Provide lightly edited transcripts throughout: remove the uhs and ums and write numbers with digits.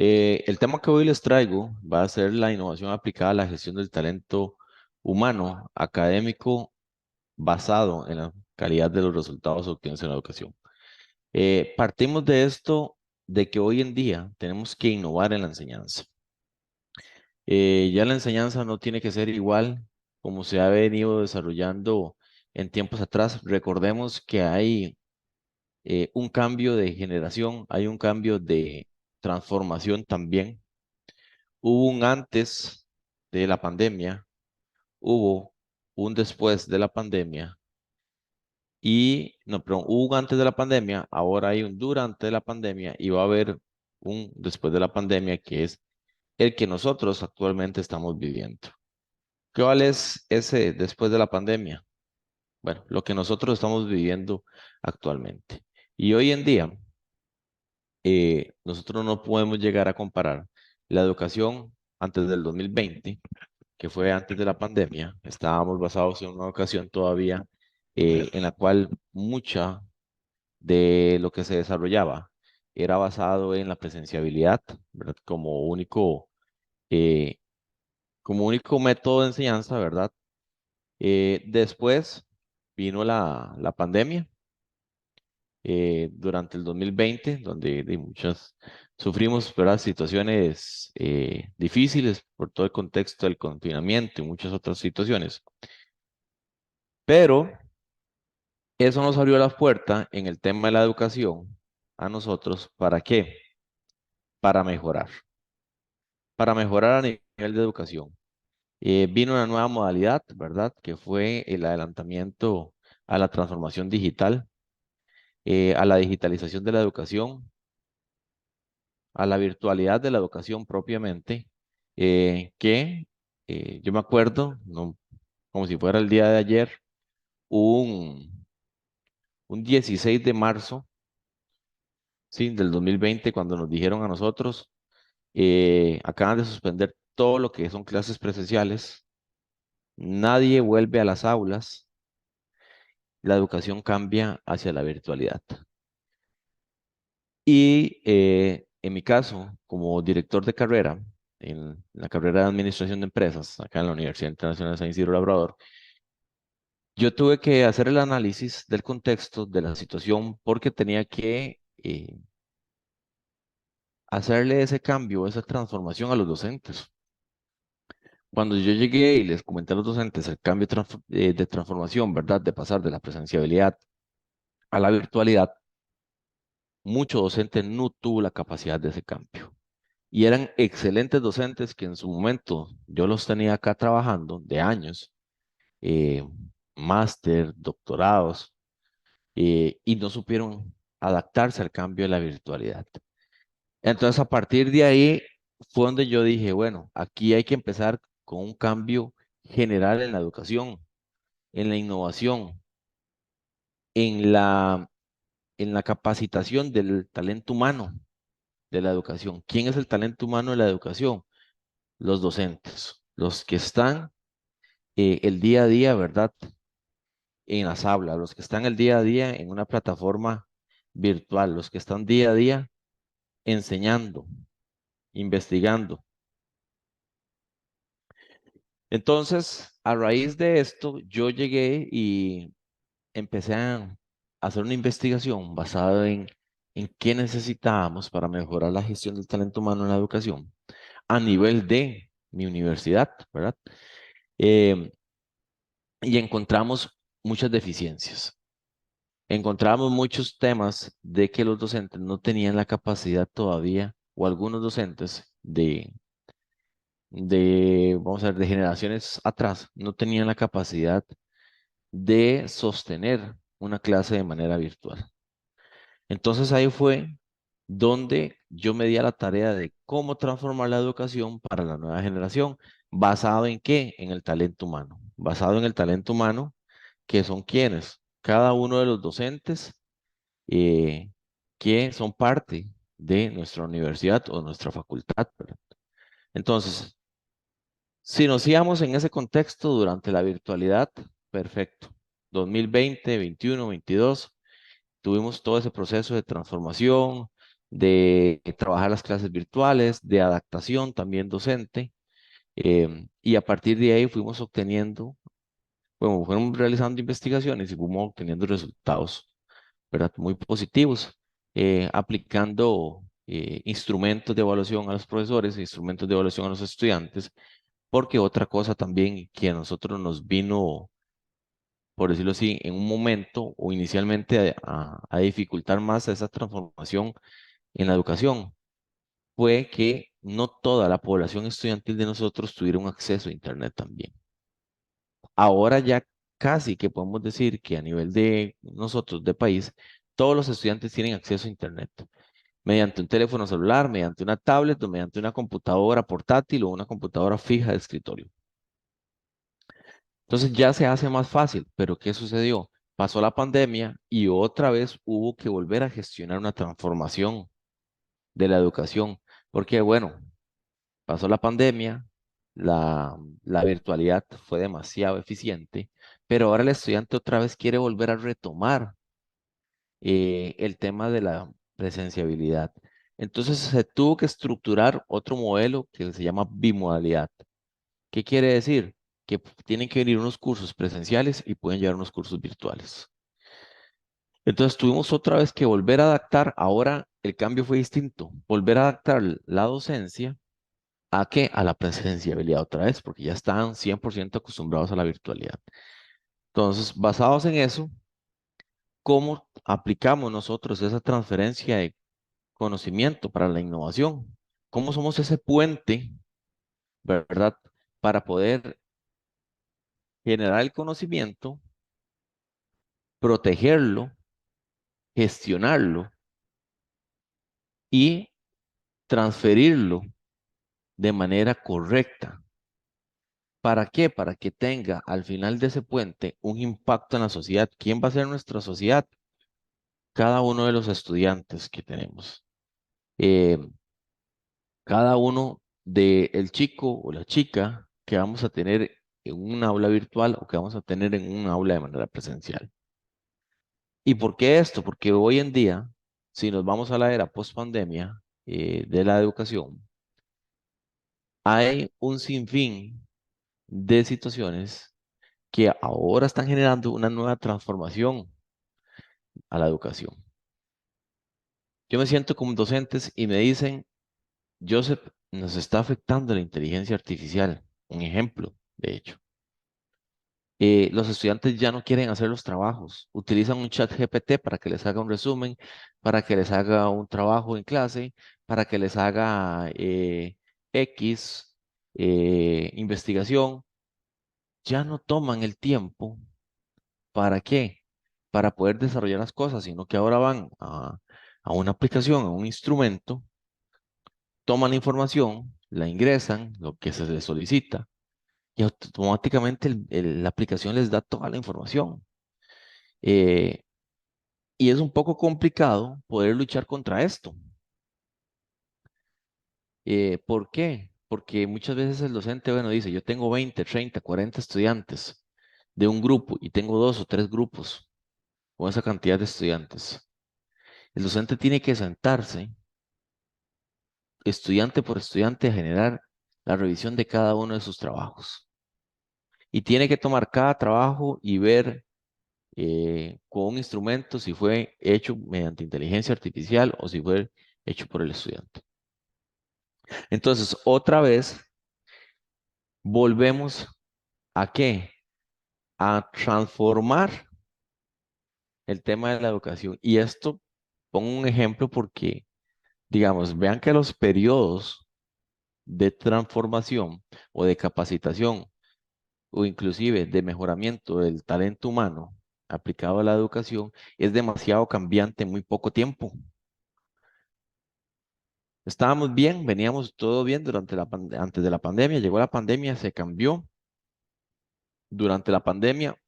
El tema que hoy les traigo va a ser la innovación aplicada a la gestión del talento humano académico basado en la calidad de los resultados obtenidos en la educación. Partimos de esto, de que hoy en día tenemos que innovar en la enseñanza. Ya la enseñanza no tiene que ser igual como se ha venido desarrollando en tiempos atrás. Recordemos que hay un cambio de generación, hay un cambio de transformación también. Hubo un antes de la pandemia, hubo un después de la pandemia y, no, perdón, hubo un antes de la pandemia, ahora hay un durante de la pandemia y va a haber un después de la pandemia que es el que nosotros actualmente estamos viviendo. ¿Cuál es ese después de la pandemia? Bueno, lo que nosotros estamos viviendo actualmente. Y hoy en día, nosotros no podemos llegar a comparar la educación antes del 2020, que fue antes de la pandemia. Estábamos basados en una educación todavía en la cual mucha de lo que se desarrollaba era basado en la presenciabilidad, ¿verdad? Eh, como único método de enseñanza, ¿verdad? Después vino la pandemia durante el 2020, donde de muchas sufrimos, ¿verdad? Situaciones difíciles por todo el contexto del confinamiento y muchas otras situaciones. Pero eso nos abrió la puerta en el tema de la educación a nosotros. ¿Para qué? Para mejorar. Para mejorar a nivel de educación. Vino una nueva modalidad, ¿verdad? Que fue el adelantamiento a la transformación digital, a la digitalización de la educación, a la virtualidad de la educación propiamente, que yo me acuerdo, no, como si fuera el día de ayer, un 16 de marzo, sí, del 2020, cuando nos dijeron a nosotros, acaban de suspender todo lo que son clases presenciales, nadie vuelve a las aulas, la educación cambia hacia la virtualidad. Y en mi caso, como director de carrera, en la carrera de Administración de Empresas, acá en la Universidad Internacional de San Isidro Labrador, yo tuve que hacer el análisis del contexto de la situación porque tenía que hacerle ese cambio, esa transformación a los docentes. Cuando yo llegué y les comenté a los docentes el cambio de transformación, ¿verdad? De pasar de la presencialidad a la virtualidad, mucho docente no tuvo la capacidad de ese cambio. Y eran excelentes docentes que en su momento yo los tenía acá trabajando de años, eh, máster, doctorados, y no supieron adaptarse al cambio de la virtualidad. Entonces, a partir de ahí fue donde yo dije, bueno, aquí hay que empezar con un cambio general en la educación, en la innovación, en en la capacitación del talento humano de la educación. ¿Quién es el talento humano de la educación? Los docentes, los que están el día a día, ¿verdad? En las aulas, los que están el día a día en una plataforma virtual, los que están día a día enseñando, investigando. Entonces, a raíz de esto, yo llegué y empecé a hacer una investigación basada en qué necesitábamos para mejorar la gestión del talento humano en la educación a nivel de mi universidad, ¿verdad? Eh, y encontramos muchas deficiencias. Encontramos muchos temas de que los docentes no tenían la capacidad todavía, o algunos docentes vamos a ver, de generaciones atrás, no tenían la capacidad de sostener una clase de manera virtual. Entonces ahí fue donde yo me di a la tarea de cómo transformar la educación para la nueva generación, basado en qué, en el talento humano, basado en el talento humano, que son quienes, cada uno de los docentes eh, que son parte de nuestra universidad o nuestra facultad, ¿verdad? Entonces, si nos íbamos en ese contexto durante la virtualidad, perfecto. 2020, 21, 22, tuvimos todo ese proceso de transformación, de trabajar las clases virtuales, de adaptación también docente, y a partir de ahí fuimos obteniendo, bueno, fuimos realizando investigaciones y fuimos obteniendo resultados, ¿verdad? Muy positivos, aplicando instrumentos de evaluación a los profesores, instrumentos de evaluación a los estudiantes, porque otra cosa también que a nosotros nos vino, por decirlo así, en un momento o inicialmente a dificultar más esa transformación en la educación, fue que no toda la población estudiantil de nosotros tuviera un acceso a Internet también. Ahora ya casi que podemos decir que a nivel de nosotros, de país, todos los estudiantes tienen acceso a Internet mediante un teléfono celular, mediante una tablet o mediante una computadora portátil o una computadora fija de escritorio. Entonces ya se hace más fácil, pero ¿qué sucedió? Pasó la pandemia y otra vez hubo que volver a gestionar una transformación de la educación, porque bueno, pasó la pandemia, la, la virtualidad fue demasiado eficiente, pero ahora el estudiante otra vez quiere volver a retomar el tema de la presenciabilidad. Entonces se tuvo que estructurar otro modelo que se llama bimodalidad. ¿Qué quiere decir? Que tienen que venir unos cursos presenciales y pueden llevar unos cursos virtuales. Entonces tuvimos otra vez que volver a adaptar, ahora el cambio fue distinto, volver a adaptar la docencia a qué? A la presenciabilidad otra vez, porque ya están 100% acostumbrados a la virtualidad. Entonces, basados en eso, ¿cómo aplicamos nosotros esa transferencia de conocimiento para la innovación? ¿Cómo somos ese puente, verdad, para poder generar el conocimiento, protegerlo, gestionarlo y transferirlo de manera correcta? ¿Para qué? Para que tenga al final de ese puente un impacto en la sociedad. ¿Quién va a ser nuestra sociedad? Cada uno de los estudiantes que tenemos. Eh, Cada uno del chico o la chica que vamos a tener en un aula virtual o que vamos a tener en un aula de manera presencial. ¿Y por qué esto? Porque hoy en día, si nos vamos a la era post pandemia de la educación, hay un sinfín de situaciones que ahora están generando una nueva transformación a la educación. Yo me siento con docentes y me dicen, Joseph, nos está afectando la inteligencia artificial. Un ejemplo, de hecho. Los estudiantes ya no quieren hacer los trabajos. Utilizan un chat GPT para que les haga un resumen, para que les haga un trabajo en clase, para que les haga X investigación. Ya no toman el tiempo. ¿Para qué? Para poder desarrollar las cosas, sino que ahora van a una aplicación, a un instrumento, toman la información, la ingresan, lo que se les solicita, y automáticamente la aplicación les da toda la información. Eh, y es un poco complicado poder luchar contra esto. ¿Por qué? Porque muchas veces el docente, bueno, dice, yo tengo 20, 30, 40 estudiantes de un grupo y tengo dos o tres grupos con esa cantidad de estudiantes. El docente tiene que sentarse, estudiante por estudiante, a generar la revisión de cada uno de sus trabajos. Y tiene que tomar cada trabajo y ver con un instrumento si fue hecho mediante inteligencia artificial o si fue hecho por el estudiante. Entonces, otra vez, volvemos a qué? A transformar el tema de la educación. Y esto, pongo un ejemplo porque, digamos, vean que los periodos de transformación o de capacitación o inclusive de mejoramiento del talento humano aplicado a la educación es demasiado cambiante en muy poco tiempo. Estábamos bien, veníamos todo bien durante antes de la pandemia, llegó la pandemia, se cambió. Durante la pandemia,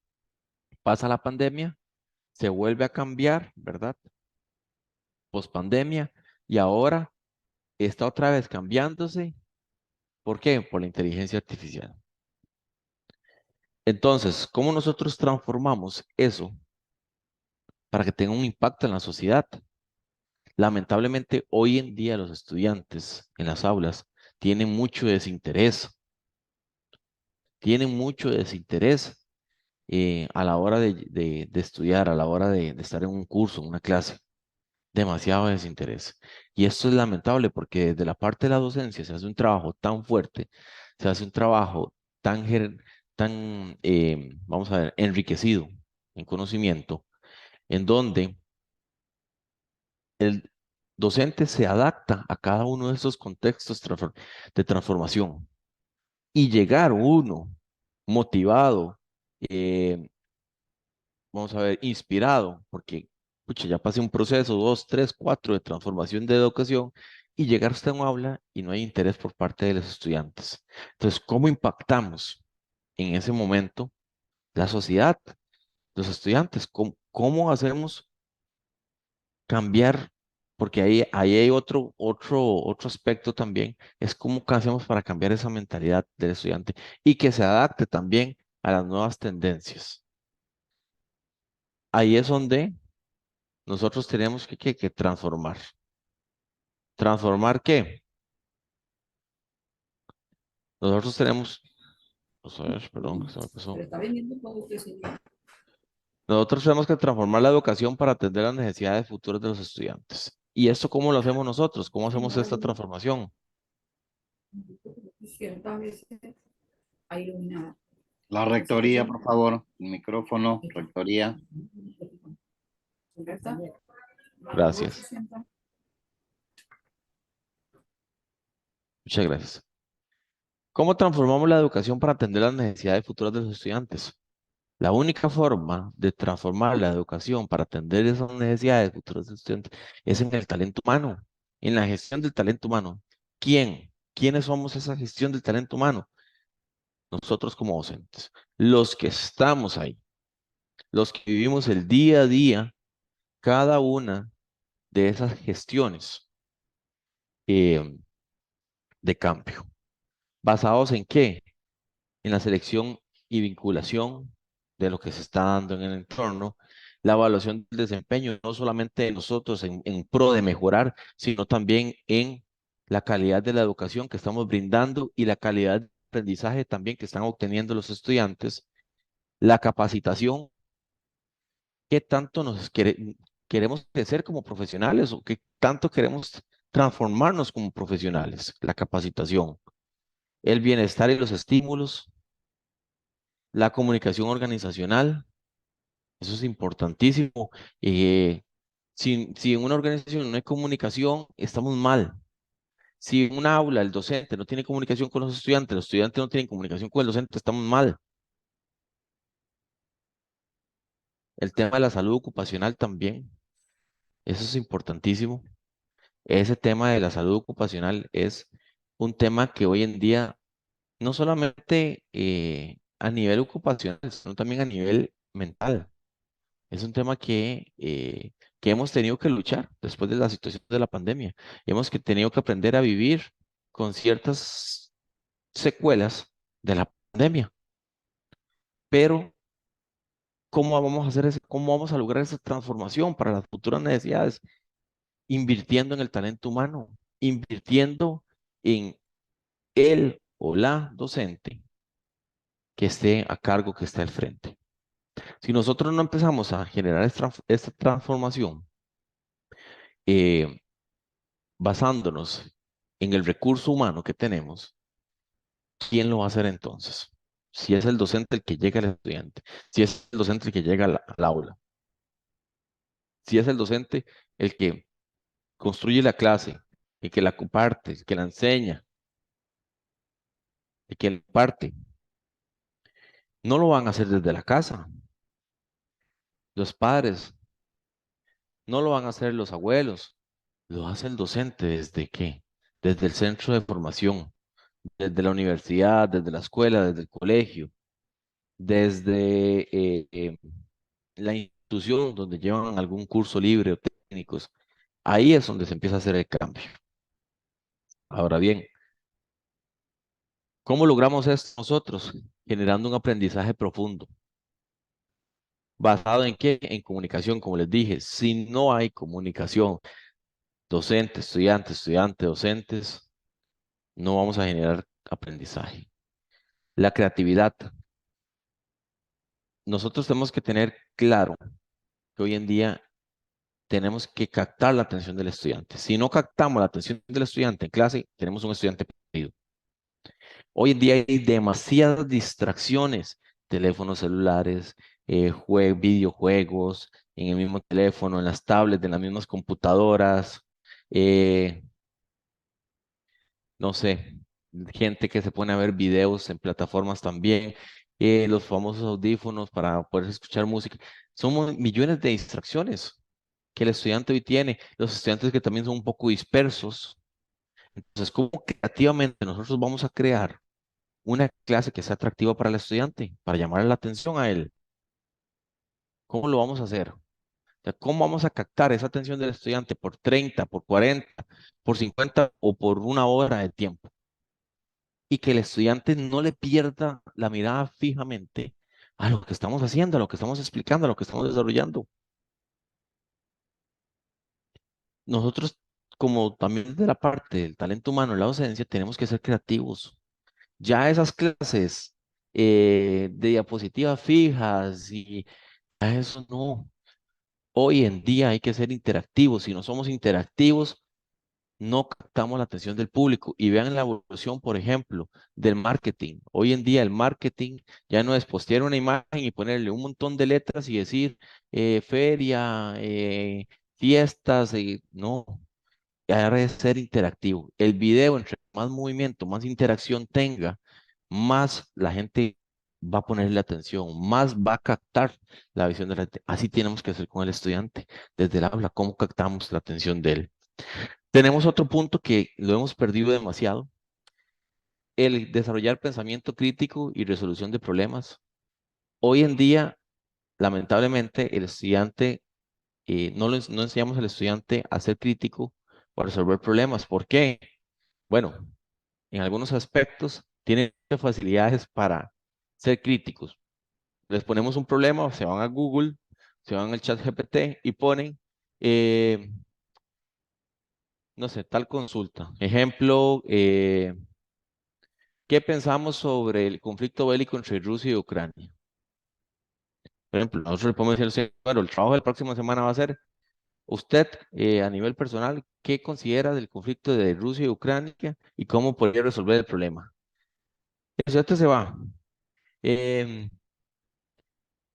pasa la pandemia, se vuelve a cambiar, ¿verdad? Post pandemia, y ahora está otra vez cambiándose. ¿Por qué? Por la inteligencia artificial. Entonces, ¿cómo nosotros transformamos eso para que tenga un impacto en la sociedad? Lamentablemente, hoy en día los estudiantes en las aulas tienen mucho desinterés, tienen mucho desinterés a la hora de estudiar, a la hora de estar en un curso, en una clase. Demasiado desinterés. Y esto es lamentable porque desde la parte de la docencia se hace un trabajo tan fuerte, se hace un trabajo tan, vamos a ver, enriquecido en conocimiento, en donde el docente se adapta a cada uno de estos contextos de transformación y llegar uno motivado, eh, vamos a ver, inspirado, porque pucha, ya pasé un proceso, dos, tres, cuatro de transformación de educación y llegar hasta un aula y no hay interés por parte de los estudiantes. Entonces, ¿cómo impactamos en ese momento la sociedad, los estudiantes? ¿Cómo hacemos cambiar? Porque ahí hay otro aspecto también, es cómo hacemos para cambiar esa mentalidad del estudiante y que se adapte también a las nuevas tendencias. Ahí es donde nosotros tenemos que transformar. ¿Transformar qué? Nosotros tenemos, vamos a ver, perdón, se me pasó. Pero está vendiendo productos, señor. Nosotros tenemos que transformar la educación para atender las necesidades futuras de los estudiantes. ¿Y esto cómo lo hacemos nosotros? ¿Cómo hacemos esta transformación? Ciertas veces hay iluminada. La rectoría, por favor. Micrófono, rectoría. Gracias. Muchas gracias. ¿Cómo transformamos la educación para atender las necesidades futuras de los estudiantes? La única forma de transformar la educación para atender esas necesidades futuras de los estudiantes es en el talento humano, en la gestión del talento humano. ¿Quién? ¿Quiénes somos esa gestión del talento humano? Nosotros como docentes, los que estamos ahí, los que vivimos el día a día, cada una de esas gestiones eh, de cambio. ¿Basados en qué? En la selección y vinculación de lo que se está dando en el entorno, la evaluación del desempeño, no solamente de nosotros en pro de mejorar, sino también en la calidad de la educación que estamos brindando y la calidad de aprendizaje también que están obteniendo los estudiantes, la capacitación, qué tanto queremos crecer como profesionales o qué tanto queremos transformarnos como profesionales, la capacitación, el bienestar y los estímulos, la comunicación organizacional. Eso es importantísimo. Si en una organización no hay comunicación, estamos mal. Si en un aula el docente no tiene comunicación con los estudiantes no tienen comunicación con el docente, estamos mal. El tema de la salud ocupacional también, eso es importantísimo. Ese tema de la salud ocupacional es un tema que hoy en día, no solamente a nivel ocupacional, sino también a nivel mental. Es un tema que hemos tenido que luchar después de la situación de la pandemia. Tenido que aprender a vivir con ciertas secuelas de la pandemia. Pero, ¿cómo vamos a cómo vamos a lograr esa transformación para las futuras necesidades? Invirtiendo en el talento humano, invirtiendo en el o la docente que esté a cargo, que esté al frente. Si nosotros no empezamos a generar esta transformación, eh, basándonos en el recurso humano que tenemos, ¿quién lo va a hacer entonces? Si es el docente el que llega al estudiante, si es el docente el que llega al aula, si es el docente el que construye la clase, el que la comparte, el que la enseña, el que la parte, no lo van a hacer desde la casa. Los padres no lo van a hacer los abuelos, lo hace el docente desde qué? Desde el centro de formación, desde la universidad, desde la escuela, desde el colegio, desde la institución donde llevan algún curso libre o técnicos. Ahí es donde se empieza a hacer el cambio. Ahora bien, ¿cómo logramos esto nosotros? Generando un aprendizaje profundo. ¿Basado en qué? En comunicación, como les dije. Si no hay comunicación, docente, estudiante, estudiante, docentes, no vamos a generar aprendizaje. La creatividad. Nosotros tenemos que tener claro que hoy en día tenemos que captar la atención del estudiante. Si no captamos la atención del estudiante en clase, tenemos un estudiante perdido. Hoy en día hay demasiadas distracciones, teléfonos celulares, videojuegos, en el mismo teléfono, en las tablets, en las mismas computadoras, eh, no sé, gente que se pone a ver videos en plataformas también, los famosos audífonos para poder escuchar música. Son millones de distracciones que el estudiante hoy tiene, los estudiantes que también son un poco dispersos. Entonces, ¿cómo creativamente nosotros vamos a crear una clase que sea atractiva para el estudiante, para llamar la atención a él? ¿Cómo lo vamos a hacer? O sea, ¿cómo vamos a captar esa atención del estudiante por 30, por 40, por 50 o por una hora de tiempo? Y que el estudiante no le pierda la mirada fijamente a lo que estamos haciendo, a lo que estamos explicando, a lo que estamos desarrollando. Nosotros, como también de la parte del talento humano, la docencia, tenemos que ser creativos. Ya esas clases de diapositivas fijas y a eso no. Hoy en día hay que ser interactivos. Si no somos interactivos, no captamos la atención del público. Y vean la evolución, por ejemplo, del marketing. Hoy en día el marketing ya no es postear una imagen y ponerle un montón de letras y decir feria, fiestas, no. Ahora es ser interactivo. El video, entre más movimiento, más interacción tenga, más la gente va a ponerle atención, más va a captar la visión de la gente. Así tenemos que hacer con el estudiante, desde el aula, cómo captamos la atención de él. Tenemos otro punto que lo hemos perdido demasiado, el desarrollar pensamiento crítico y resolución de problemas. Hoy en día, lamentablemente, el estudiante, no enseñamos al estudiante a ser crítico o a resolver problemas. ¿Por qué? Bueno, en algunos aspectos tienen facilidades para ser críticos. Les ponemos un problema, se van a Google, se van al chat GPT y ponen, eh, no sé, tal consulta. Ejemplo, ¿qué pensamos sobre el conflicto bélico entre Rusia y Ucrania? Por ejemplo, nosotros le podemos decir, bueno, el trabajo de la próxima semana va a ser, usted a nivel personal, ¿qué considera del conflicto de Rusia y Ucrania y cómo podría resolver el problema? El estudiante se va.